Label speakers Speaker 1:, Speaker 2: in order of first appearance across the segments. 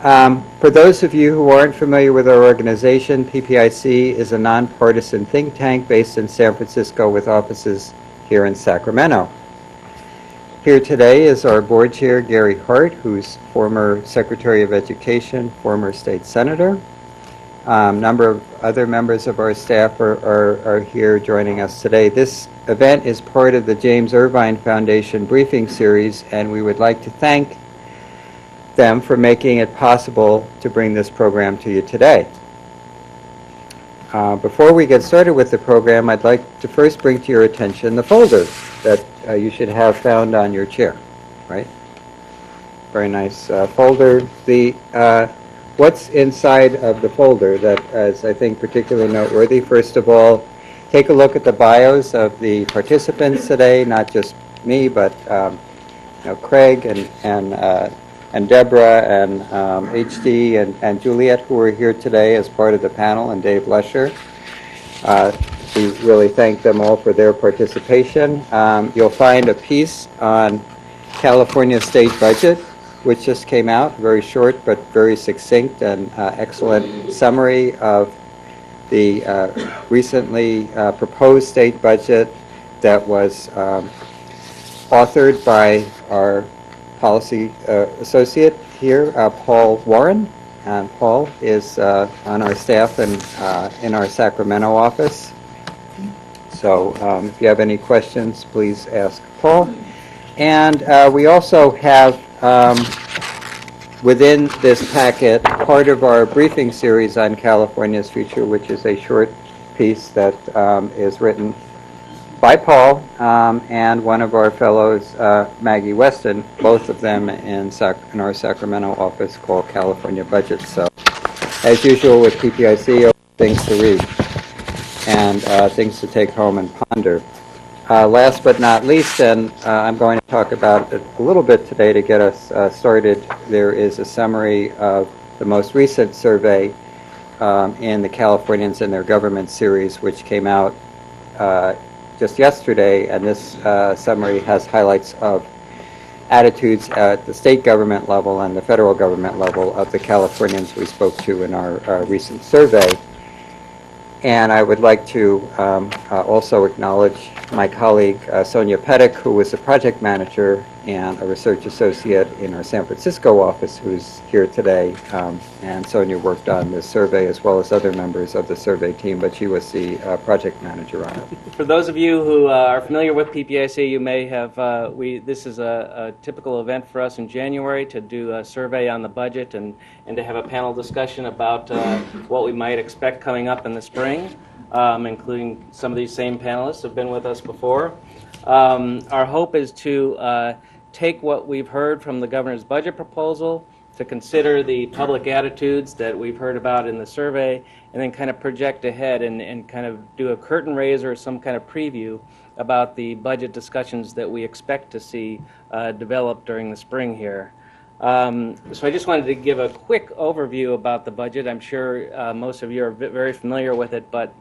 Speaker 1: For those of you who aren't familiar with our organization, PPIC is a nonpartisan think tank based in San Francisco with offices here in Sacramento. Here today is our board chair, Gary Hart, who's former Secretary of Education, former state senator. A number of other members of our staff are here joining us today. This event is part of the James Irvine Foundation briefing series, and we would like to thank them for making it possible to bring this program to you today. Before we get started with the program, I'd like to first bring to your attention the folder that you should have found on your chair, right? Very nice folder. What's inside of the folder that is, I think, particularly noteworthy? First of all, take a look at the bios of the participants today, not just me, but Craig and Deborah and HD and Juliet, who are here today as part of the panel, and Dave Lesher. We really thank them all for their participation. You'll find a piece on California state budget, which just came out, very short but very succinct and excellent summary of the recently proposed state budget that was authored by our policy associate here, Paul Warren. And Paul is on our staff and in our Sacramento office. So if you have any questions, please ask Paul. And we also have within this packet part of our briefing series on California's future, which is a short piece that is written by Paul and one of our fellows, Maggie Weston, both of them in our Sacramento office, called California Budget. So, as usual with PPIC, things to read and things to take home and ponder. Last but not least, and I'm going to talk about it a little bit today to get us started, there is a summary of the most recent survey in the Californians and Their Government series, which came out just yesterday, and this summary has highlights of attitudes at the state government level and the federal government level of the Californians we spoke to in our recent survey. And I would like to also acknowledge my colleague, Sonia Pettick, who was a project manager and a research associate in our San Francisco office, who's here today. And Sonia worked on this survey as well as other members of the survey team, but she was the project manager on it.
Speaker 2: For those of you who are familiar with PPIC, you may have, this is a typical event for us in January to do a survey on the budget and to have a panel discussion about what we might expect coming up in the spring, including some of these same panelists have been with us before. Our hope is to take what we've heard from the governor's budget proposal, to consider the public attitudes that we've heard about in the survey, and then kind of project ahead and kind of do a curtain raiser or some kind of preview about the budget discussions that we expect to see develop during the spring here. So I just wanted to give a quick overview about the budget. I'm sure most of you are very familiar with it, but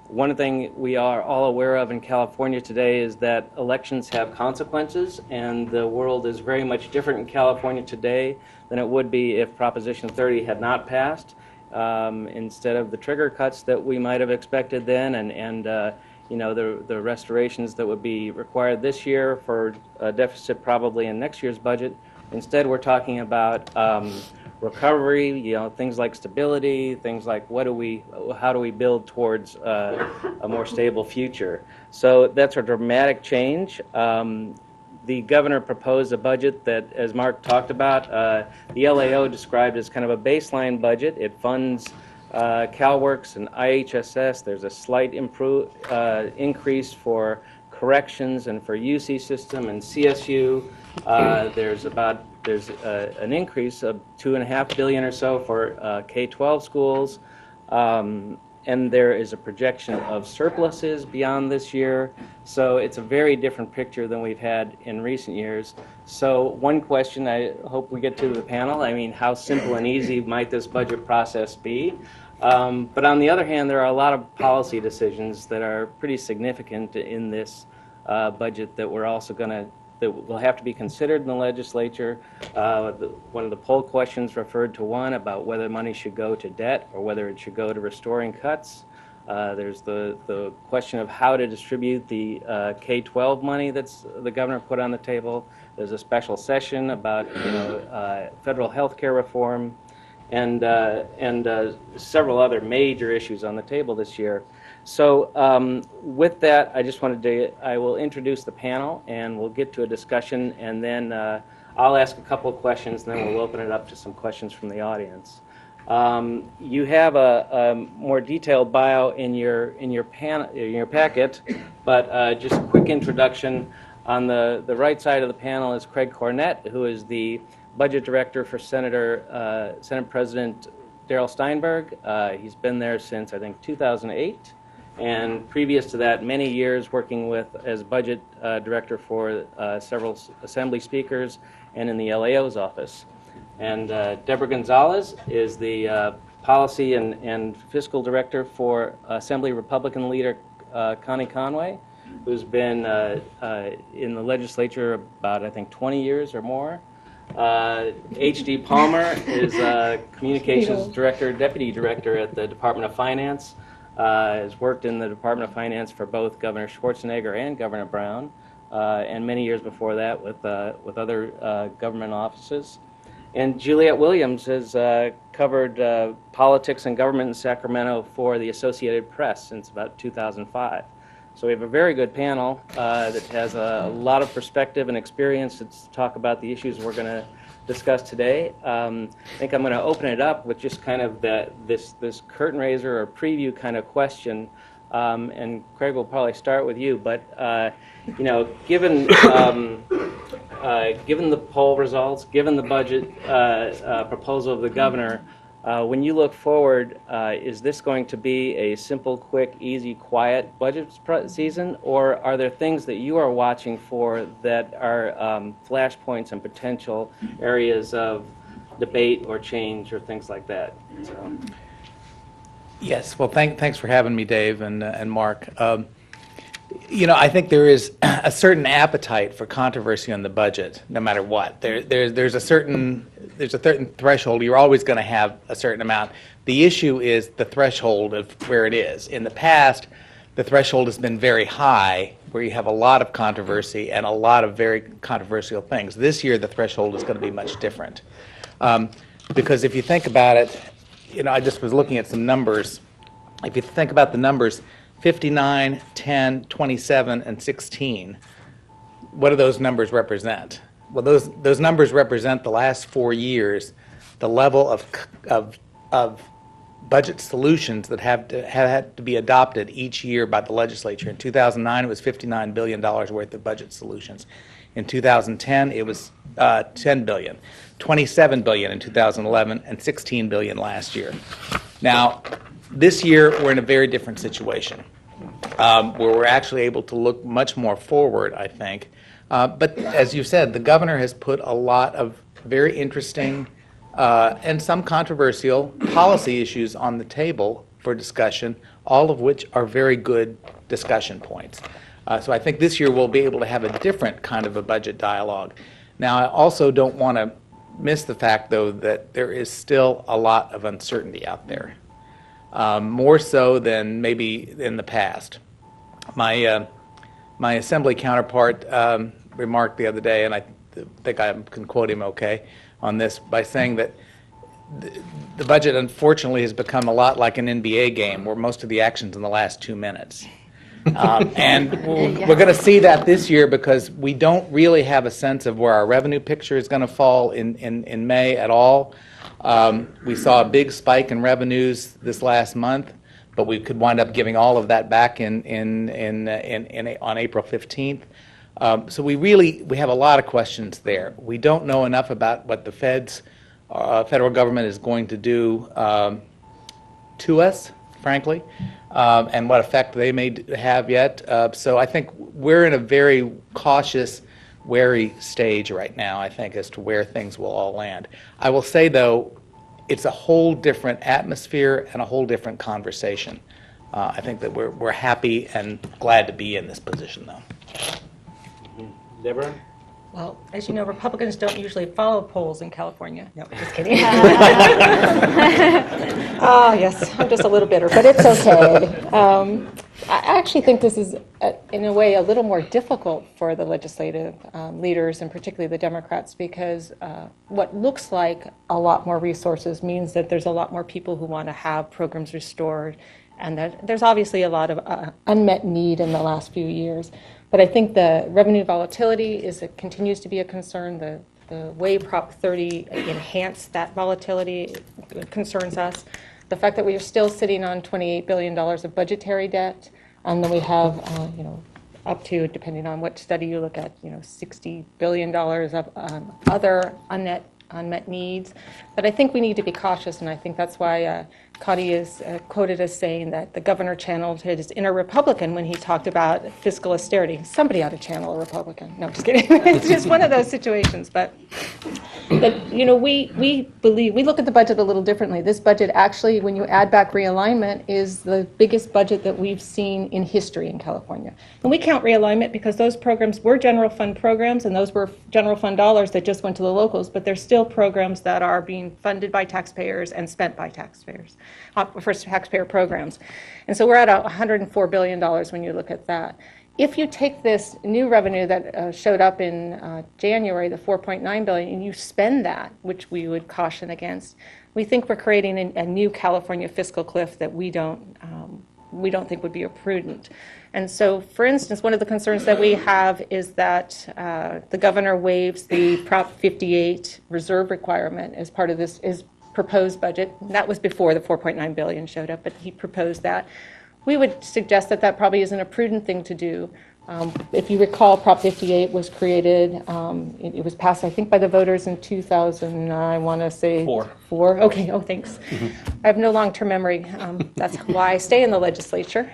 Speaker 2: one thing we are all aware of in California today is that elections have consequences, and the world is very much different in California today than it would be if Proposition 30 had not passed. Instead of the trigger cuts that we might have expected then, and the restorations that would be required this year for a deficit probably in next year's budget, instead we're talking about recovery, things like stability, things like how do we build towards a more stable future. So that's a dramatic change. The governor proposed a budget that, as Mark talked about, the LAO described as kind of a baseline budget. It funds CalWORKs and IHSS. There's a slight increase for corrections and for UC system and CSU. There's an increase of $2.5 billion or so for K-12 schools, and there is a projection of surpluses beyond this year. So it's a very different picture than we've had in recent years. So one question I hope we get to the panel, how simple and easy might this budget process be? But on the other hand, there are a lot of policy decisions that are pretty significant in this budget that we're also going to that will have to be considered in the legislature. One of the poll questions referred to one about whether money should go to debt or whether it should go to restoring cuts. There's the question of how to distribute the K-12 money that's the governor put on the table. There's a special session about federal health care reform, and several other major issues on the table this year. So with that, I will introduce the panel, and we'll get to a discussion, and then I'll ask a couple of questions, and then we'll open it up to some questions from the audience. You have a more detailed bio in your packet, but just a quick introduction. On the right side of the panel is Craig Cornett, who is the budget director for Senate President Darrell Steinberg. He's been there since, I think, 2008, and previous to that, many years working as budget director for several assembly speakers and in the LAO's office. And Deborah Gonzalez is the policy and fiscal director for Assembly Republican leader Connie Conway, who's been in the legislature about, I think, 20 years or more. H.D. Palmer is communications director, deputy director at the Department of Finance. Has worked in the Department of Finance for both Governor Schwarzenegger and Governor Brown, and many years before that with other government offices. And Juliette Williams has covered politics and government in Sacramento for the Associated Press since about 2005. So we have a very good panel that has a lot of perspective and experience to talk about the issues we're going to discuss today. I think I'm going to open it up with just kind of this curtain raiser or preview kind of question. And Craig will probably start with you. But given the poll results, given the budget proposal of the governor, when you look forward, is this going to be a simple, quick, easy, quiet budget season, or are there things that you are watching for that are flashpoints and potential areas of debate or change or things like that? So.
Speaker 3: Yes, well, thanks for having me, Dave and Mark. I think there is a certain appetite for controversy on the budget, no matter what. There's a certain threshold. You're always going to have a certain amount. The issue is the threshold of where it is. In the past, the threshold has been very high, where you have a lot of controversy and a lot of very controversial things. This year, the threshold is going to be much different. Because if you think about it, I just was looking at some numbers. If you think about the numbers, 59, 10, 27, and 16, what do those numbers represent? Well, those numbers represent the last 4 years, the level of budget solutions that have had to be adopted each year by the legislature. In 2009, it was $59 billion worth of budget solutions. In 2010, it was $10 billion, $27 billion in 2011, and $16 billion last year. Now, this year, we're in a very different situation, where we're actually able to look much more forward, I think. But as you said, the governor has put a lot of very interesting and some controversial policy issues on the table for discussion, all of which are very good discussion points. So I think this year we'll be able to have a different kind of a budget dialogue. Now, I also don't want to miss the fact, though, that there is still a lot of uncertainty out there. More so than maybe in the past. My assembly counterpart remarked the other day, and I think I can quote him okay on this, by saying that the budget, unfortunately, has become a lot like an NBA game, where most of the action's in the last 2 minutes. And we're going to see that this year, because we don't really have a sense of where our revenue picture is going to fall in May at all. We saw a big spike in revenues this last month, but we could wind up giving all of that back on April 15th. So we have a lot of questions there. We don't know enough about what the federal government is going to do to us, frankly, and what effect they may have yet. So I think we're in a very cautious, wary stage right now, I think, as to where things will all land. I will say, though, it's a whole different atmosphere and a whole different conversation. I think that we're happy and glad to be in this position, though.
Speaker 2: Deborah?
Speaker 4: Well, as you know, Republicans don't usually follow polls in California. No, just kidding. Oh, yes, I'm just a little bitter, but it's okay. I actually think this is, in a way, a little more difficult for the legislative leaders, and particularly the Democrats, because what looks like a lot more resources means that there's a lot more people who want to have programs restored, and that there's obviously a lot of unmet need in the last few years. But I think the revenue volatility continues to be a concern. The way Prop 30 enhanced that volatility concerns us. The fact that we are still sitting on $28 billion of budgetary debt, and then we have, up to, depending on what study you look at, $60 billion of other unmet needs. But I think we need to be cautious, and I think that's why Connie is quoted as saying that the governor channeled his inner Republican when he talked about fiscal austerity. Somebody ought to channel a Republican. No, just kidding. It's just one of those situations. But we believe, we look at the budget a little differently. This budget actually, when you add back realignment, is the biggest budget that we've seen in history in California. And we count realignment because those programs were general fund programs, and those were general fund dollars that just went to the locals, but they're still programs that are being funded by taxpayers and spent by taxpayers for taxpayer programs. And so we're at $104 billion when you look at that. If you take this new revenue that showed up in January, the $4.9 billion, and you spend that, which we would caution against, we think we're creating a new California fiscal cliff that we don't think would be prudent. And so, for instance, one of the concerns that we have is that the governor waives the Prop 58 reserve requirement as part of this proposed budget. That was before the $4.9 billion showed up, but he proposed that. We would suggest that that probably isn't a prudent thing to do. If you recall, Prop 58 was created, it was passed, I think, by the voters in 2000, I want to say... Four? Okay, oh, thanks. Mm-hmm. I have no long-term memory. That's why I stay in the legislature.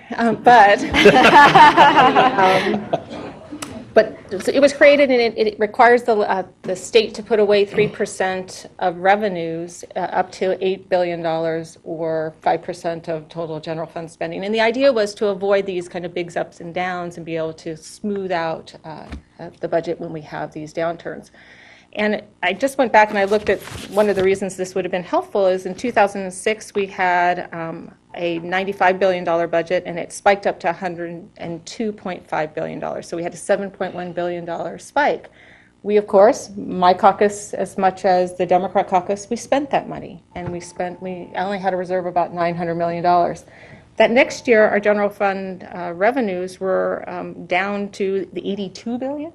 Speaker 4: But it was created, and it requires the state to put away 3% of revenues up to $8 billion or 5% of total general fund spending. And the idea was to avoid these kind of big ups and downs and be able to smooth out the budget when we have these downturns. And I just went back and I looked at one of the reasons this would have been helpful is in 2006 we had a $95 billion budget, and it spiked up to $102.5 billion. So we had a $7.1 billion spike. We, of course, my caucus, as much as the Democrat caucus, we spent that money. And we only had a reserve of about $900 million. That next year, our general fund revenues were down to the $82 billion.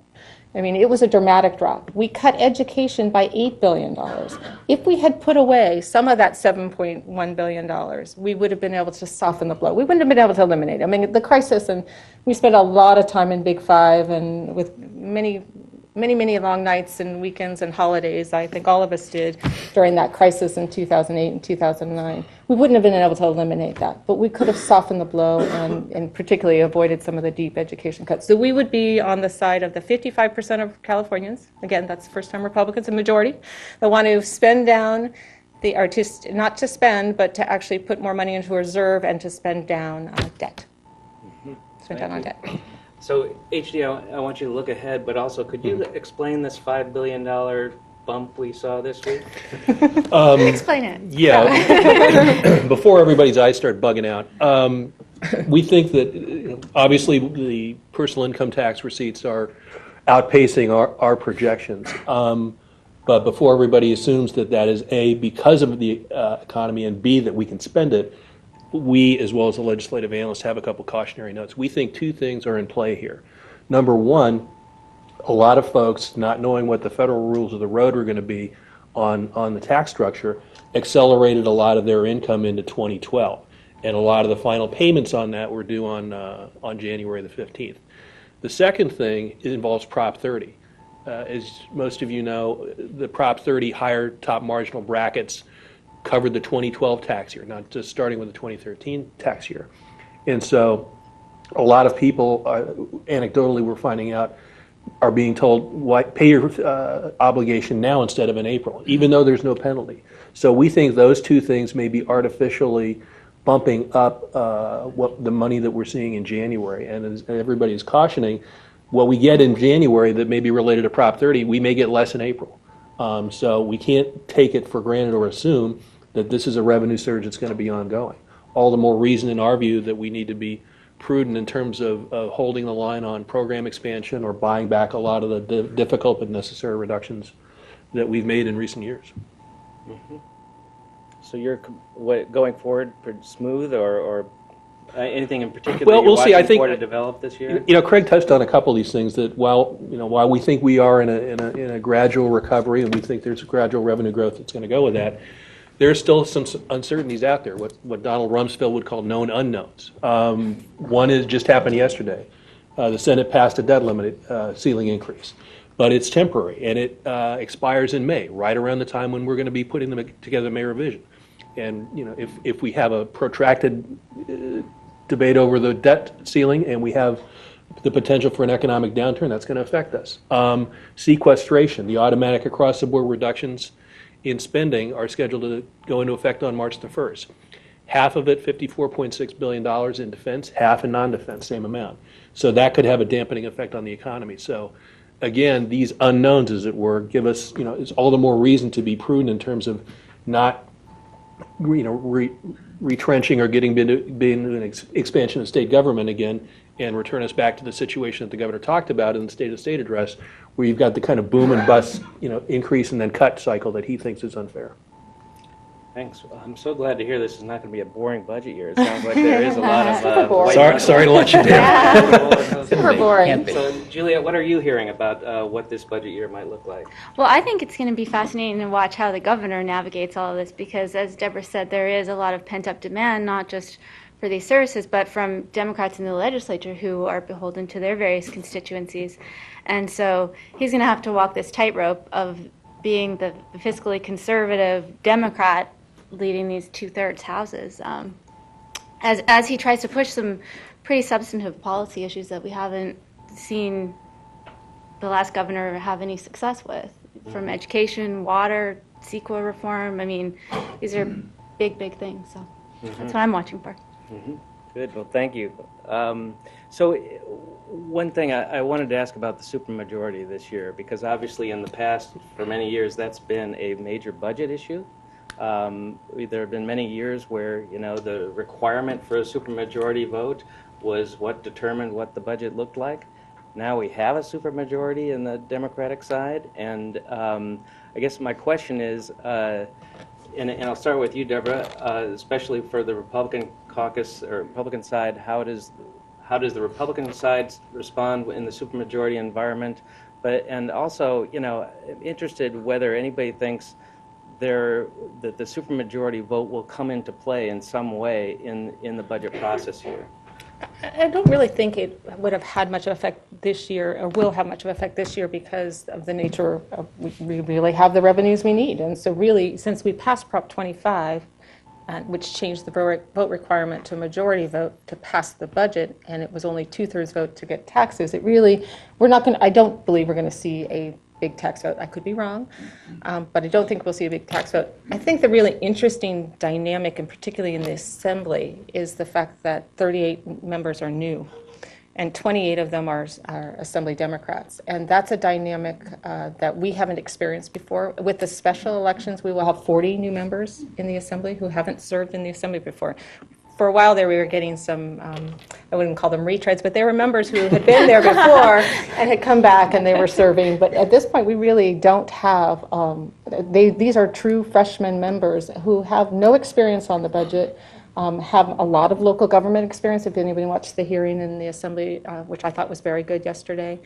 Speaker 4: I mean, it was a dramatic drop. We cut education by $8 billion. If we had put away some of that $7.1 billion, we would have been able to soften the blow. We wouldn't have been able to eliminate it. I mean, the crisis, and we spent a lot of time in Big Five and with many long nights and weekends and holidays. I think all of us did during that crisis in 2008 and 2009. We wouldn't have been able to eliminate that, but we could have softened the blow and particularly avoided some of the deep education cuts. So we would be on the side of the 55% of Californians, again, that's first-time Republicans, a majority, that want to spend down not to spend, but to actually put more money into a reserve and to spend down debt. Spend down on debt.
Speaker 2: So, HD, I want you to look ahead, but also could you explain this $5 billion bump we saw this week?
Speaker 5: Explain it.
Speaker 6: Yeah. Before everybody's eyes start bugging out, we think that obviously the personal income tax receipts are outpacing our projections. But before everybody assumes that that is A, because of the economy, and B, that we can spend it, we, as well as the legislative analysts, have a couple cautionary notes. We think two things are in play here. Number one, a lot of folks, not knowing what the federal rules of the road were going to be on the tax structure, accelerated a lot of their income into 2012. And a lot of the final payments on that were due on January the 15th. The second thing involves Prop 30. As most of you know, the Prop 30 higher top marginal brackets covered the 2012 tax year, not just starting with the 2013 tax year. And so a lot of people, anecdotally we're finding out, are being told, pay your obligation now instead of in April, even though there's no penalty. So we think those two things may be artificially bumping up the money that we're seeing in January. And as everybody is cautioning, what we get in January that may be related to Prop 30, we may get less in April. So we can't take it for granted or assume that this is a revenue surge that's going to be ongoing. All the more reason, in our view, that we need to be prudent in terms of holding the line on program expansion or buying back a lot of the difficult but necessary reductions that we've made in recent years.
Speaker 2: So you're going forward pretty smooth, or anything in particular
Speaker 6: Well,
Speaker 2: you're
Speaker 6: we'll see. I
Speaker 2: watching
Speaker 6: think
Speaker 2: for to develop this year?
Speaker 6: Craig touched on a couple of these things that while we think we are in a gradual recovery and we think there's a gradual revenue growth that's going to go with that, there's still some uncertainties out there, what Donald Rumsfeld would call known unknowns. One is just happened yesterday. The Senate passed a debt limit ceiling increase, but it's temporary, and it expires in May, right around the time when we're going to be putting together the May revision. And if we have a protracted debate over the debt ceiling and we have the potential for an economic downturn, that's going to affect us. Sequestration, the automatic across-the-board reductions in spending are scheduled to go into effect on March the 1st. Half of it, $54.6 billion in defense, half in non-defense, same amount. So that could have a dampening effect on the economy. So again, these unknowns, as it were, give us, it's all the more reason to be prudent in terms of not, retrenching or being an expansion of state government again and return us back to the situation that the governor talked about in the State of the State address, where you've got the kind of boom and bust, increase and then cut cycle that he thinks is unfair.
Speaker 2: Thanks. Well, I'm so glad to hear this is not going to be a boring budget year. It sounds like there is a lot of...
Speaker 6: Sorry to let you down.
Speaker 4: Super boring.
Speaker 3: Can't be.
Speaker 2: So, Juliet, what are you hearing about what this budget year might look like?
Speaker 5: Well, I think it's going to be fascinating to watch how the governor navigates all of this because, as Deborah said, there is a lot of pent-up demand, not just for these services, but from Democrats in the legislature who are beholden to their various constituencies. And so he's going to have to walk this tightrope of being the fiscally conservative Democrat leading these two-thirds houses as he tries to push some pretty substantive policy issues that we haven't seen the last governor have any success with, from education, water, CEQA reform. I mean, these are big, big things. So that's what I'm watching for.
Speaker 2: Good. Well, thank you. So one thing I wanted to ask about the supermajority this year, because obviously in the past, for many years, that's been a major budget issue. There have been many years where, the requirement for a supermajority vote was what determined what the budget looked like. Now we have a supermajority in the Democratic side, and I guess my question is, and I'll start with you, Deborah, especially for the Republican caucus or Republican side, how does the Republican side respond in the supermajority environment? And also, I'm interested whether anybody thinks that the supermajority vote will come into play in some way in the budget process here.
Speaker 4: I don't really think it would have had much of effect this year, or will have much of effect this year, because of the nature of we really have the revenues we need. And so really, since we passed Prop 25, which changed the vote requirement to a majority vote to pass the budget, and it was only 2/3 vote to get taxes, I don't believe we're going to see a big tax vote. I could be wrong, but I don't think we'll see a big tax vote. I think the really interesting dynamic, and particularly in the Assembly, is the fact that 38 members are new, and 28 of them are Assembly Democrats. And that's a dynamic that we haven't experienced before. With the special elections, we will have 40 new members in the Assembly who haven't served in the Assembly before. For a while there, we were getting some, I wouldn't call them retreads, but they were members who had been there before and had come back and they were serving. But at this point, we really don't have, these are true freshman members who have no experience on the budget, have a lot of local government experience. If anybody watched the hearing in the Assembly, which I thought was very good yesterday,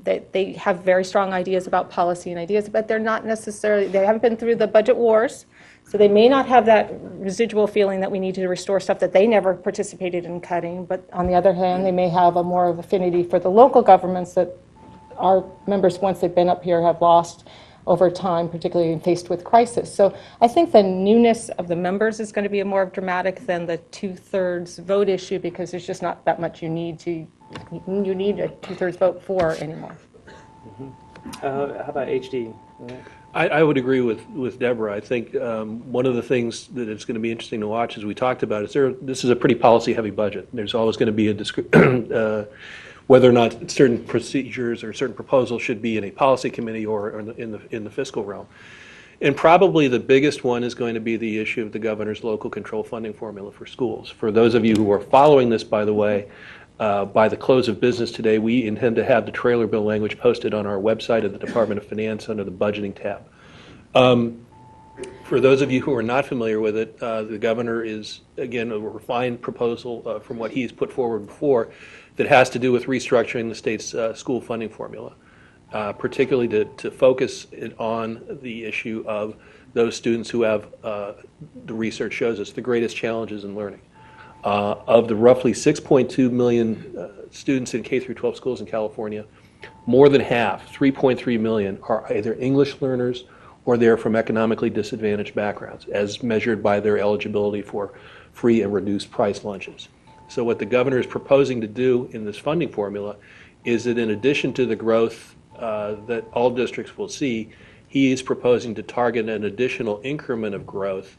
Speaker 4: they have very strong ideas about policy and ideas, but they haven't been through the budget wars. So they may not have that residual feeling that we need to restore stuff that they never participated in cutting, but on the other hand, they may have a more of affinity for the local governments that our members, once they've been up here, have lost over time, particularly faced with crisis. So I think the newness of the members is going to be more dramatic than the 2/3 vote issue, because there's just not that much you need a 2/3 vote for anymore.
Speaker 2: How about HD?
Speaker 6: I would agree with Deborah. I think one of the things that it's going to be interesting to watch, as we talked about, is this is a pretty policy-heavy budget. There's always going to be whether or not certain procedures or certain proposals should be in a policy committee or in the fiscal realm. And probably the biggest one is going to be the issue of the governor's local control funding formula for schools. For those of you who are following this, by the way, by the close of business today, we intend to have the trailer bill language posted on our website at the Department of Finance under the budgeting tab. For those of you who are not familiar with it, the governor is, again, a refined proposal from what he's put forward before that has to do with restructuring the state's school funding formula, particularly to focus it on the issue of those students who have, the research shows us, the greatest challenges in learning. Of the roughly 6.2 million students in K through 12 schools in California, more than half, 3.3 million, are either English learners or they're from economically disadvantaged backgrounds, as measured by their eligibility for free and reduced price lunches. So what the governor is proposing to do in this funding formula is that in addition to the growth that all districts will see, he is proposing to target an additional increment of growth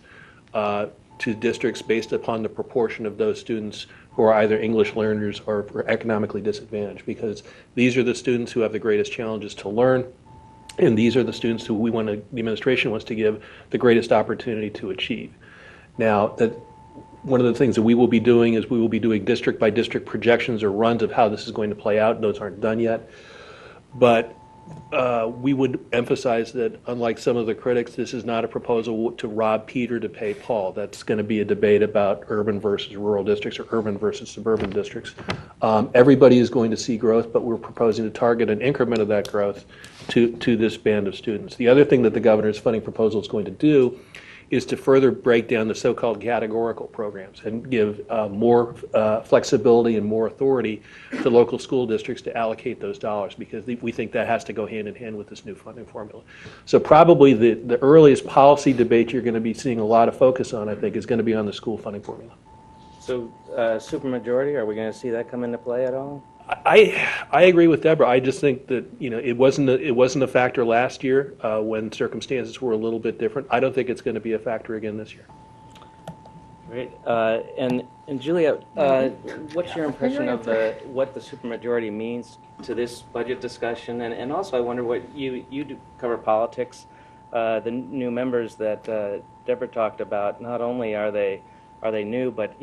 Speaker 6: to districts based upon the proportion of those students who are either English learners or economically disadvantaged, because these are the students who have the greatest challenges to learn, and these are the students who the administration wants to give the greatest opportunity to achieve. Now, one of the things that we will be doing is we will be doing district by district projections or runs of how this is going to play out. Those aren't done yet. But we would emphasize that, unlike some of the critics, this is not a proposal to rob Peter to pay Paul. That's going to be a debate about urban versus rural districts or urban versus suburban districts. Everybody is going to see growth, but we're proposing to target an increment of that growth to this band of students. The other thing that the governor's funding proposal is going to do is to further break down the so-called categorical programs and give more flexibility and more authority to local school districts to allocate those dollars, because we think that has to go hand in hand with this new funding formula. So probably the earliest policy debate you're going to be seeing a lot of focus on, I think, is going to be on the school funding formula.
Speaker 2: So supermajority, are we going to see that come into play at all?
Speaker 6: I agree with Deborah. I just think that it wasn't a factor last year when circumstances were a little bit different. I don't think it's going to be a factor again this year.
Speaker 2: Great. And Julia, what's your impression of what the supermajority means to this budget discussion? And also, I wonder what you do cover politics. The new members that Deborah talked about. Not only are they new, but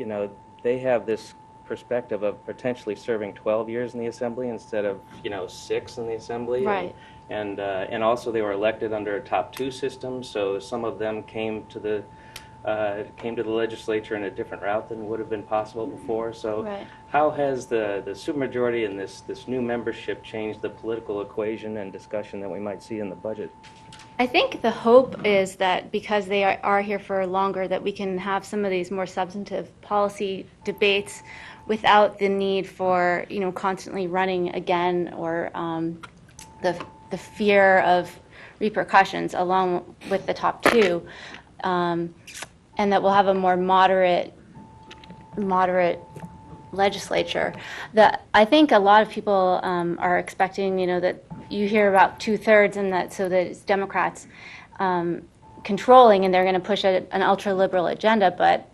Speaker 2: they have this perspective of potentially serving 12 years in the Assembly instead of 6 in the Assembly.
Speaker 5: Right.
Speaker 2: And also they were elected under a top 2 system, so some of them came to the legislature in a different route than would have been possible before. So
Speaker 5: Right.
Speaker 2: how has the supermajority and this new membership changed the political equation and discussion that we might see in the budget?
Speaker 5: I think the hope is that because they are here for longer, that we can have some of these more substantive policy debates without the need for constantly running again, or the fear of repercussions along with the top 2, and that we'll have a more moderate legislature. I think a lot of people are expecting that you hear about 2/3, and that it's Democrats controlling, and they're going to push an ultra-liberal agenda. But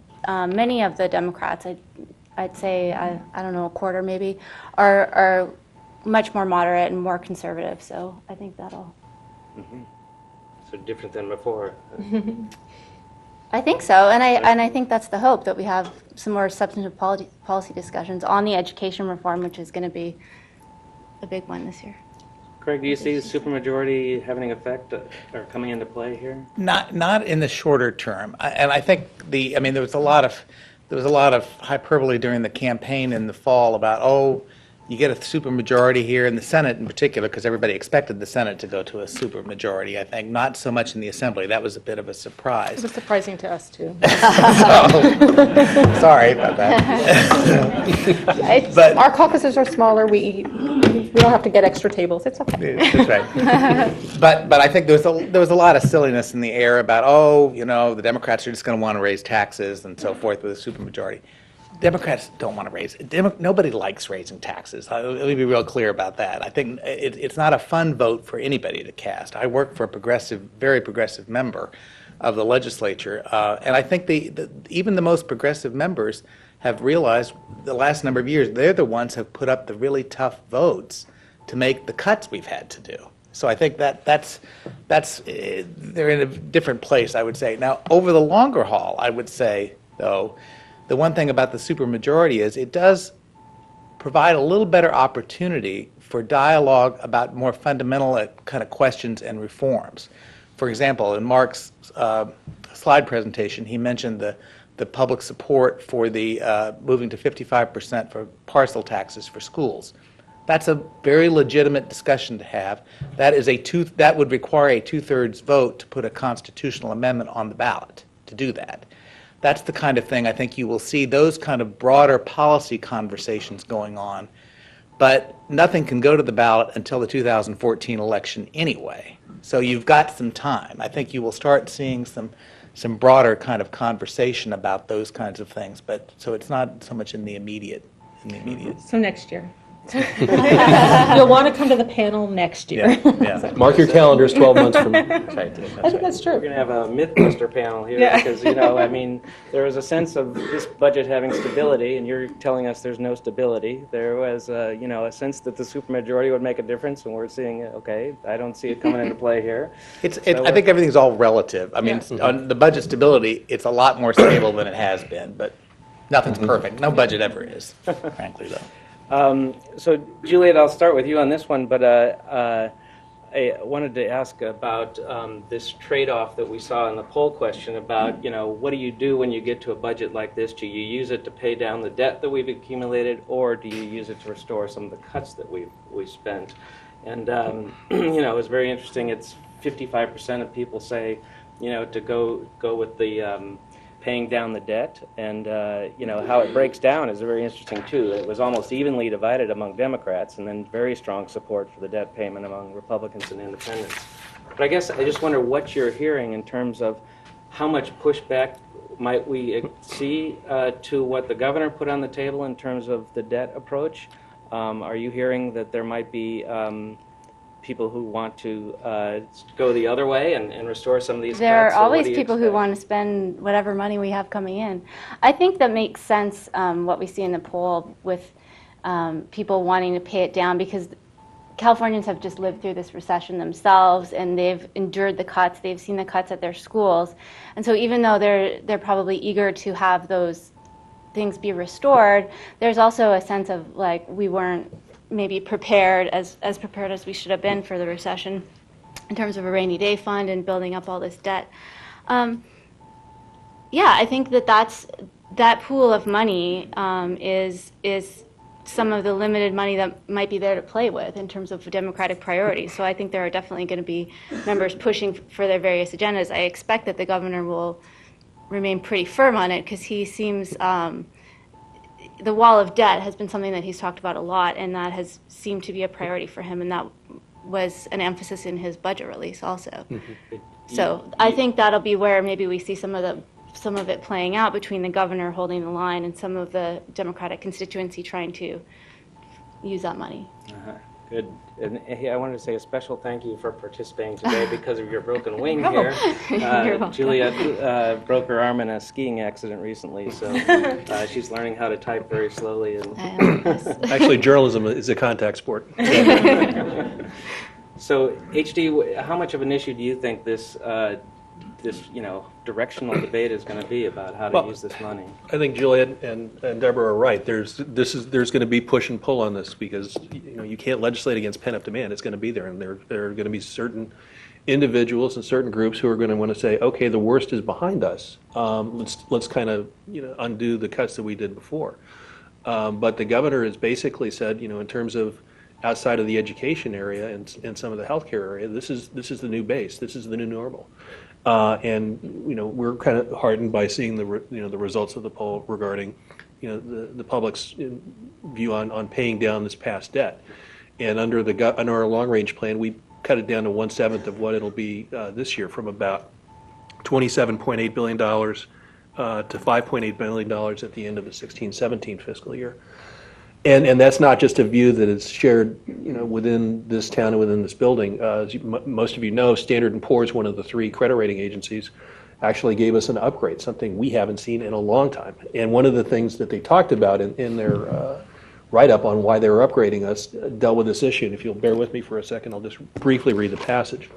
Speaker 5: many of the Democrats, I'd say, I don't know, a quarter maybe, are much more moderate and more conservative. So I think that'll.
Speaker 2: Mm-hmm. So different than before.
Speaker 5: I think so, and I think that's the hope, that we have some more substantive policy discussions on the education reform, which is going to be a big one this year.
Speaker 2: Craig, do you see the supermajority having an effect or coming into play here?
Speaker 3: Not in the shorter term, and I think there was a lot of hyperbole during the campaign in the fall about you get a supermajority here in the Senate in particular, because everybody expected the Senate to go to a supermajority. I think not so much in the Assembly. That was a bit of a surprise.
Speaker 4: It was surprising to us, too.
Speaker 3: Sorry about that. But
Speaker 4: our caucuses are smaller. We don't have to get extra tables. It's okay.
Speaker 3: That's right. But I think there was a lot of silliness in the air about the Democrats are just going to want to raise taxes and so forth with a supermajority. Democrats don't want to raise it. Nobody likes raising taxes. Let me be real clear about that. I think it's not a fun vote for anybody to cast. I work for a very progressive member of the legislature, and I think even the most progressive members have realized the last number of years they're the ones who have put up the really tough votes to make the cuts we've had to do. So I think that's they're in a different place, I would say. Now, over the longer haul, I would say, though, the one thing about the supermajority is it does provide a little better opportunity for dialogue about more fundamental kind of questions and reforms. For example, in Mark's slide presentation, he mentioned the public support for the moving to 55% for parcel taxes for schools. That's a very legitimate discussion to have. That would require a 2/3 vote to put a constitutional amendment on the ballot to do that. That's the kind of thing I think you will see, those kind of broader policy conversations going on. But nothing can go to the ballot until the 2014 election anyway. So you've got some time. I think you will start seeing some broader kind of conversation about those kinds of things. But so it's not so much in the immediate.
Speaker 4: So next year. You'll want to come to the panel next year.
Speaker 3: Yeah.
Speaker 6: Mark your calendars 12 months from now.
Speaker 4: I think that's true.
Speaker 2: We're going to have a Mythbuster panel here
Speaker 4: Yeah.
Speaker 2: because, I mean, there was a sense of this budget having stability, and you're telling us there's no stability. There was, a sense that the supermajority would make a difference, and we're seeing, okay, I don't see it coming into play here.
Speaker 3: I think everything's all relative. I mean, on the budget stability, it's a lot more stable than it has been, but nothing's perfect. No budget ever is, frankly, though.
Speaker 2: So, Juliet, I'll start with you on this one, but I wanted to ask about this trade-off that we saw in the poll question about, what do you do when you get to a budget like this? Do you use it to pay down the debt that we've accumulated, or do you use it to restore some of the cuts that we spent? And, it was very interesting. It's 55% of people say, to go with the paying down the debt, and how it breaks down is very interesting too. It was almost evenly divided among Democrats, and then very strong support for the debt payment among Republicans and Independents. But I guess I just wonder what you're hearing in terms of how much pushback might we see to what the governor put on the table in terms of the debt approach. Are you hearing that there might be people who want to go the other way and restore some of these
Speaker 5: There
Speaker 2: cuts?
Speaker 5: are
Speaker 2: Or what
Speaker 5: always
Speaker 2: do you
Speaker 5: people who
Speaker 2: expect?
Speaker 5: want to spend whatever money we have coming in. I think that makes sense, what we see in the poll with people wanting to pay it down, because Californians have just lived through this recession themselves, and they've endured the cuts. They've seen the cuts at their schools. And so even though they're probably eager to have those things be restored, there's also a sense of like we weren't maybe prepared as prepared as we should have been for the recession in terms of a rainy day fund and building up all this debt. I think that pool of money is some of the limited money that might be there to play with in terms of Democratic priorities. So I think there are definitely going to be members pushing for their various agendas. I expect that the governor will remain pretty firm on it because he seems the wall of debt has been something that he's talked about a lot, and that has seemed to be a priority for him, and that was an emphasis in his budget release also.
Speaker 2: Mm-hmm.
Speaker 5: So I think that'll be where maybe we see some of it playing out between the governor holding the line and some of the Democratic constituency trying to use that money.
Speaker 2: Good. And hey, I wanted to say a special thank you for participating today because of your broken wing
Speaker 5: Oh,
Speaker 2: here.
Speaker 5: you're welcome.
Speaker 2: Juliet broke her arm in a skiing accident recently, so she's learning how to type very slowly. And
Speaker 6: Actually, journalism is a contact sport.
Speaker 2: so, HD, how much of an issue do you think this directional debate is going to be about how to use this money?
Speaker 6: I think Juliet and Deborah are right. There's going to be push and pull on this because you can't legislate against pent-up demand. It's going to be there, and there are going to be certain individuals and certain groups who are going to want to say, okay, the worst is behind us. Let's kind of undo the cuts that we did before. But the governor has basically said, in terms of outside of the education area and some of the healthcare area, this is the new base. This is the new normal. And we're kind of heartened by seeing the results of the poll regarding the public's view on paying down this past debt. And under our long range plan, we cut it down to 1/7 of what it'll be this year, from about $27.8 billion to $5.8 billion at the end of the 16-17 fiscal year. And that's not just a view that is shared, within this town and within this building. As most of you know, Standard & Poor's, one of the 3 credit rating agencies, actually gave us an upgrade, something we haven't seen in a long time. And one of the things that they talked about in their write-up on why they were upgrading us dealt with this issue. And if you'll bear with me for a second, I'll just briefly read the passage.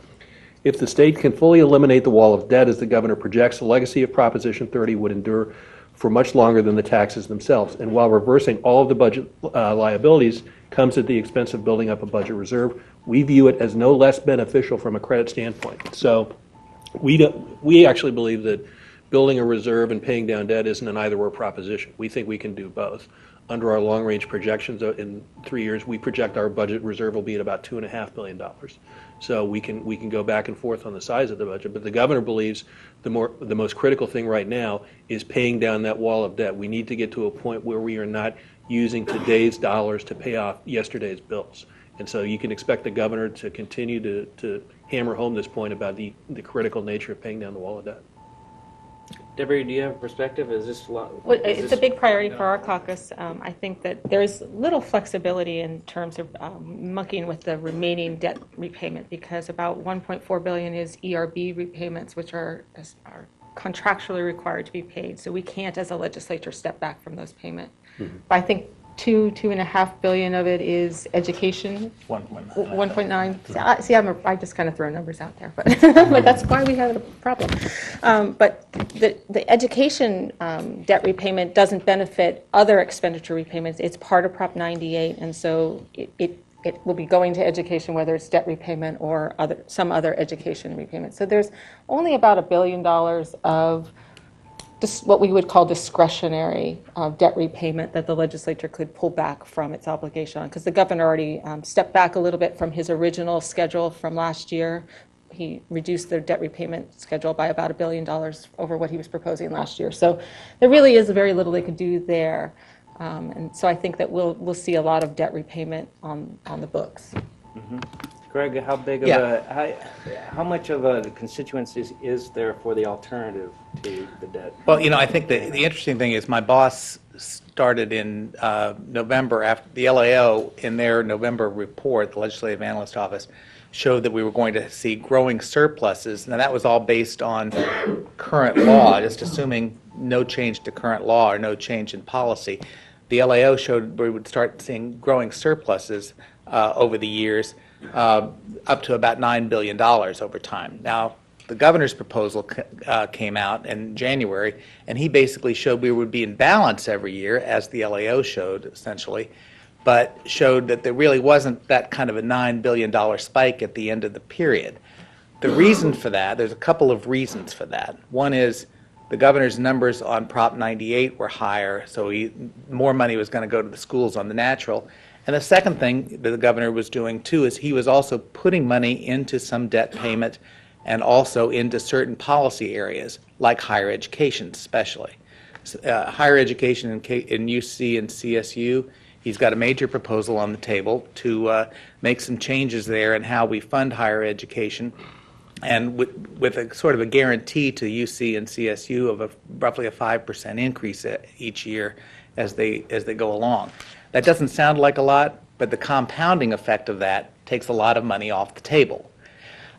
Speaker 6: If the state can fully eliminate the wall of debt as the governor projects, the legacy of Proposition 30 would endure for much longer than the taxes themselves. And while reversing all of the budget liabilities comes at the expense of building up a budget reserve, we view it as no less beneficial from a credit standpoint. So we actually believe that building a reserve and paying down debt isn't an either-or proposition. We think we can do both. Under our long-range projections in 3 years, we project our budget reserve will be at about $2.5 billion. So we can go back and forth on the size of the budget. But the governor believes the most critical thing right now is paying down that wall of debt. We need to get to a point where we are not using today's dollars to pay off yesterday's bills. And so you can expect the governor to continue to hammer home this point about the critical nature of paying down the wall of debt.
Speaker 2: Deborah, do you have a perspective? Is this
Speaker 4: It's a big priority for our caucus. I think that there's little flexibility in terms of monkeying with the remaining debt repayment, because about $1.4 billion is ERB repayments, which are contractually required to be paid. So we can't, as a legislature, step back from those payments. But I think $2.5 billion of it is education. 1.9. See, I just kind of throw numbers out there, but but that's why we have a problem. But the education debt repayment doesn't benefit other expenditure repayments. It's part of Prop 98, and so it will be going to education, whether it's debt repayment or some other education repayment. So there's only about $1 billion of what we would call discretionary debt repayment that the legislature could pull back from its obligation on, because the governor already stepped back a little bit from his original schedule from last year. He reduced the debt repayment schedule by about $1 billion over what he was proposing last year. So there really is very little they could do there. And so I think that we'll see a lot of debt repayment on the books.
Speaker 2: Mm-hmm. Greg, how big of how much of a constituency is there for the alternative to the debt?
Speaker 3: Well, I think the interesting thing is my boss started in November after the LAO in their November report, the Legislative Analyst Office, showed that we were going to see growing surpluses. Now that was all based on current law, just assuming no change to current law or no change in policy. The LAO showed we would start seeing growing surpluses over the years, up to about $9 billion over time. Now, the governor's proposal came out in January, and he basically showed we would be in balance every year, as the LAO showed, essentially, but showed that there really wasn't that kind of a $9 billion spike at the end of the period. The reason for that, there's a couple of reasons for that. One is the governor's numbers on Prop 98 were higher, so more money was going to go to the schools on the natural. And the second thing that the governor was doing, too, is he was also putting money into some debt payment and also into certain policy areas, like higher education especially. Higher education in UC and CSU, he's got a major proposal on the table to make some changes there in how we fund higher education, and with a sort of a guarantee to UC and CSU of roughly a 5% increase each year as they go along. That doesn't sound like a lot, but the compounding effect of that takes a lot of money off the table.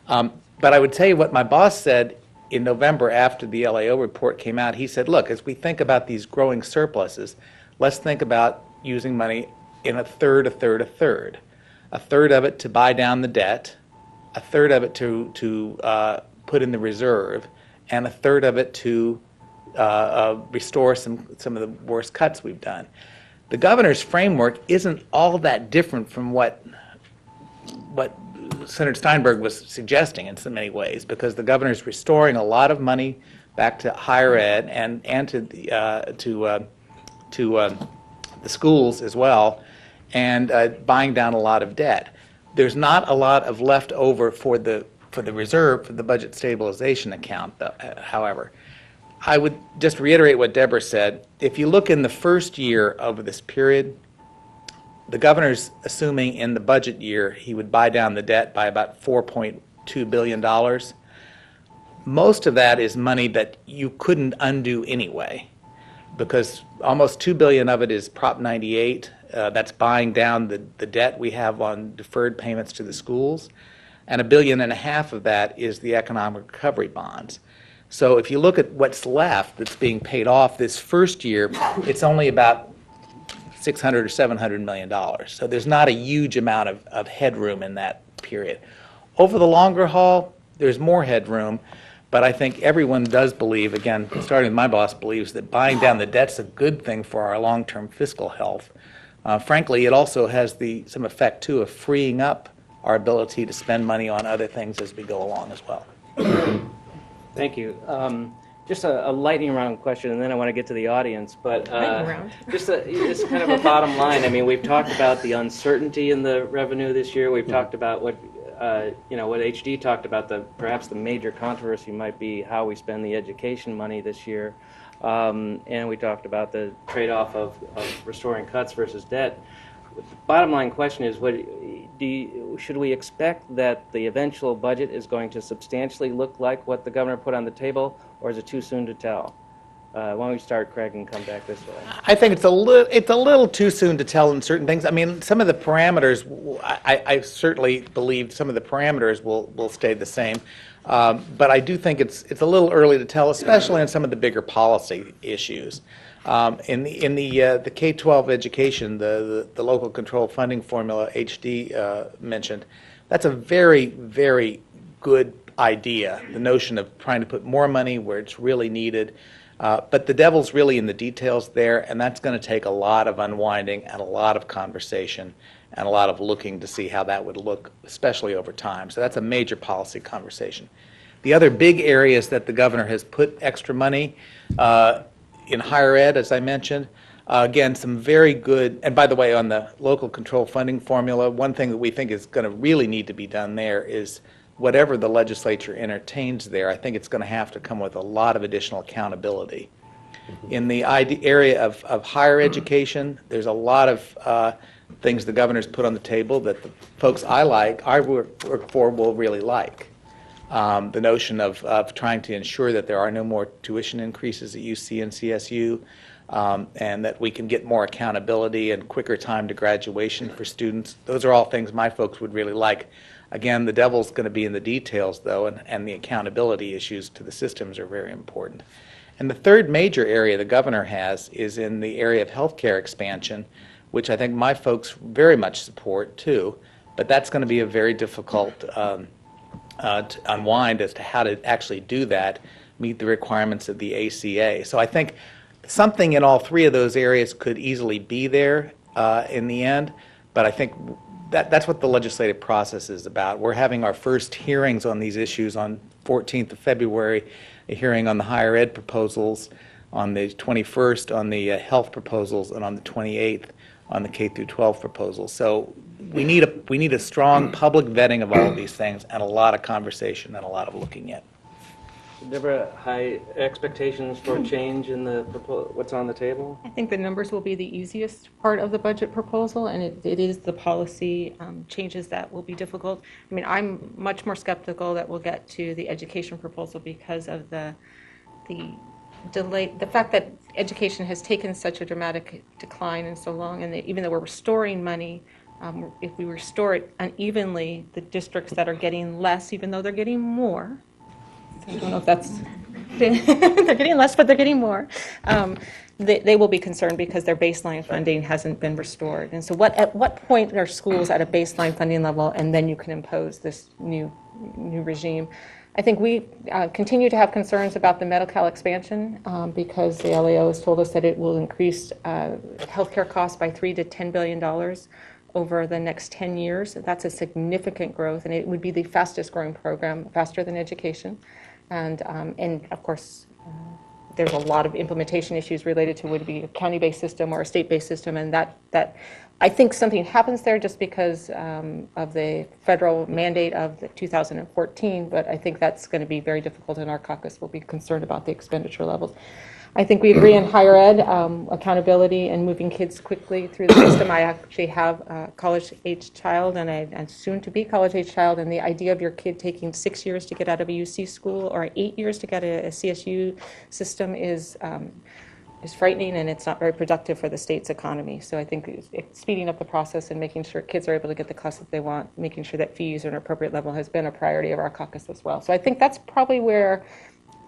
Speaker 3: But I would tell you what my boss said in November after the LAO report came out. He said, look, as we think about these growing surpluses, let's think about using money in a third. A third of it to buy down the debt, a third of it to put in the reserve, and a third of it to restore some of the worst cuts we've done. The governor's framework isn't all that different from what Senator Steinberg was suggesting in so many ways, because the governor's restoring a lot of money back to higher ed and to the schools as well, and buying down a lot of debt. There's not a lot of left over for the reserve, for the budget stabilization account, however. I would just reiterate what Deborah said. If you look in the first year of this period, the governor's assuming in the budget year he would buy down the debt by about $4.2 billion. Most of that is money that you couldn't undo anyway, because almost $2 billion of it is Prop 98. That's buying down the debt we have on deferred payments to the schools. And $1.5 billion of that is the economic recovery bonds. So if you look at what's left that's being paid off this first year, it's only about $600 or $700 million. So there's not a huge amount of headroom in that period. Over the longer haul, there's more headroom, but I think everyone does believe, again, starting with my boss, believes that buying down the debt's a good thing for our long-term fiscal health. Frankly, it also has some effect, too, of freeing up our ability to spend money on other things as we go along as well.
Speaker 2: Thank you. Just a lightning round question, and then I want to get to the audience. But just kind of a bottom line. I mean, we've talked about the uncertainty in the revenue this year. We've talked about what HD talked about. Perhaps the major controversy might be how we spend the education money this year, and we talked about the trade-off of restoring cuts versus debt. The bottom line question is, should we expect that the eventual budget is going to substantially look like what the governor put on the table, or is it too soon to tell? Why don't we start, Craig, and come back this way?
Speaker 3: I think it's a little too soon to tell in certain things. I mean, some of the parameters, I certainly believe some of the parameters will stay the same. But I do think it's a little early to tell, especially on some of the bigger policy issues. In the K-12 education, the local control funding formula HD mentioned, that's a very, very good idea, the notion of trying to put more money where it's really needed. But the devil's really in the details there, and that's going to take a lot of unwinding and a lot of conversation and a lot of looking to see how that would look, especially over time. So that's a major policy conversation. The other big areas that the governor has put extra money in higher ed, as I mentioned, again, some very good, and by the way, on the local control funding formula, one thing that we think is going to really need to be done there is whatever the legislature entertains there, I think it's going to have to come with a lot of additional accountability. In the area of higher education, there's a lot of things the governor's put on the table that the folks I work for will really like. The notion of trying to ensure that there are no more tuition increases at UC and CSU, and that we can get more accountability and quicker time to graduation for students. Those are all things my folks would really like. Again, the devil's going to be in the details, though, and the accountability issues to the systems are very important. And the third major area the governor has is in the area of healthcare expansion, which I think my folks very much support, too. But that's going to be a very difficult to unwind as to how to actually do that, meet the requirements of the ACA. So I think something in all three of those areas could easily be there in the end, but I think that's what the legislative process is about. We're having our first hearings on these issues on 14th of February, a hearing on the higher ed proposals, on the 21st on the health proposals, and on the 28th on the K through 12 proposals. So we need a strong public vetting of all of these things and a lot of conversation and a lot of looking at.
Speaker 2: Deborah, high expectations for change in what's on the table?
Speaker 4: I think the numbers will be the easiest part of the budget proposal, and it is the policy changes that will be difficult. I mean, I'm much more skeptical that we'll get to the education proposal because of the delay, the fact that education has taken such a dramatic decline and so long, and even though we're restoring money, if we restore it unevenly, the districts that are getting less, even though they're getting more, I don't know if that's, they're getting less, but they're getting more. They will be concerned because their baseline funding hasn't been restored. And so at what point are schools at a baseline funding level, and then you can impose this new regime? I think we continue to have concerns about the Medi-Cal expansion because the LAO has told us that it will increase healthcare costs by $3 to $10 billion over the next 10 years. That's a significant growth, and it would be the fastest growing program, faster than education. And of course, there's a lot of implementation issues related to would it be a county-based system or a state-based system, and that I think something happens there just because of the federal mandate of the 2014, but I think that's going to be very difficult, and our caucus will be concerned about the expenditure levels. I think we agree in higher ed, accountability and moving kids quickly through the system. I actually have a college-age child and a soon-to-be college-age child, and the idea of your kid taking 6 years to get out of a UC school or 8 years to get a CSU system is frightening, and it's not very productive for the state's economy. So I think it's speeding up the process and making sure kids are able to get the classes they want, making sure that fees are at an appropriate level has been a priority of our caucus as well. So I think that's probably where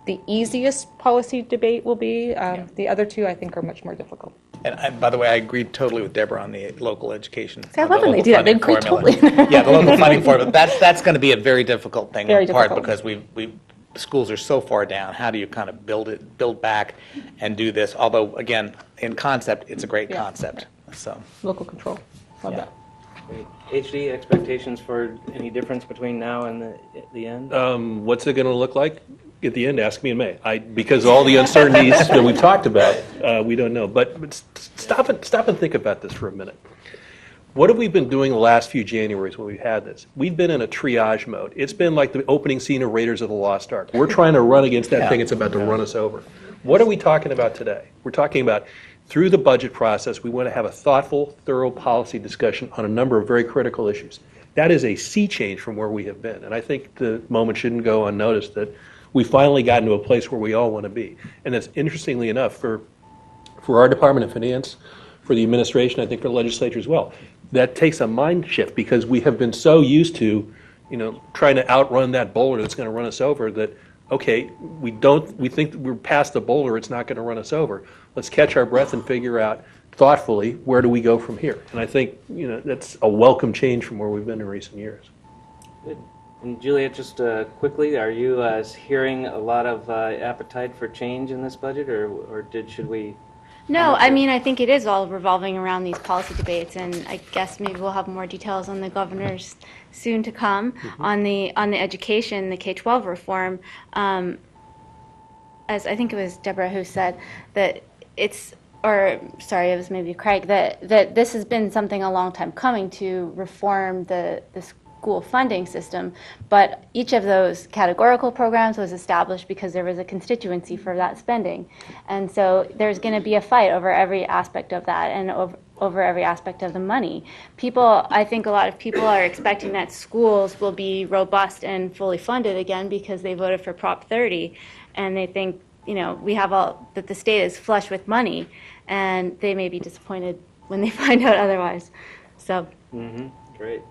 Speaker 4: the easiest policy debate will be. The other two, I think, are much more difficult.
Speaker 3: And by the way, I agree totally with Deborah on the local education.
Speaker 4: See, I
Speaker 3: on the
Speaker 4: love when they
Speaker 3: local
Speaker 4: do that. They
Speaker 3: funding
Speaker 4: agree
Speaker 3: formula.
Speaker 4: totally.
Speaker 3: Yeah, the local funding formula. That's going to be a very difficult thing
Speaker 4: Very
Speaker 3: in part
Speaker 4: difficult.
Speaker 3: because we schools are so far down. How do you kind of build back and do this? Although, again, in concept, it's a great
Speaker 4: Yeah.
Speaker 3: concept. So,
Speaker 4: Local control. Love
Speaker 3: Yeah.
Speaker 4: that.
Speaker 2: Great. HD, expectations for any difference between now and the end?
Speaker 6: What's it going to look like at the end? Ask me in May. Because all the uncertainties that we've talked about, we don't know. But stop and think about this for a minute. What have we been doing the last few Januaries when we've had this? We've been in a triage mode. It's been like the opening scene of Raiders of the Lost Ark. We're trying to run against that thing. It's about to run us over. What are we talking about today? We're talking about through the budget process, we want to have a thoughtful, thorough policy discussion on a number of very critical issues. That is a sea change from where we have been. And I think the moment shouldn't go unnoticed that we finally gotten to a place where we all want to be. And that's interestingly enough for our Department of Finance, for the administration, I think for the legislature as well. That takes a mind shift because we have been so used to, trying to outrun that boulder that's going to run us over that, okay, we think we're past the boulder, it's not going to run us over. Let's catch our breath and figure out thoughtfully where do we go from here. And I think, that's a welcome change from where we've been in recent years.
Speaker 2: Good. And Juliet, just quickly, are you hearing a lot of appetite for change in this budget, or should we?
Speaker 5: No, I mean, I think it is all revolving around these policy debates, and I guess maybe we'll have more details on the governor's soon to come on the education, the K-12 reform. As I think it was Deborah who said that it was maybe Craig, that this has been something a long time coming to reform the school funding system, but each of those categorical programs was established because there was a constituency for that spending. And so there's going to be a fight over every aspect of that and over every aspect of the money. I think a lot of people are expecting that schools will be robust and fully funded again because they voted for Prop 30, and they think, that the state is flush with money, and they may be disappointed when they find out otherwise. So.
Speaker 2: Great.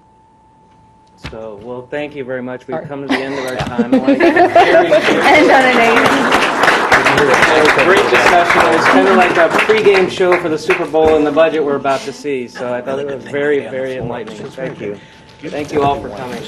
Speaker 2: So, well, thank you very much. We've come to the end of our time. I want to give
Speaker 5: And on an A.
Speaker 2: It was a great discussion. It was kind of like a pregame show for the Super Bowl and the budget we're about to see. So I thought it was very, very enlightening. Thank you. Thank you all for coming.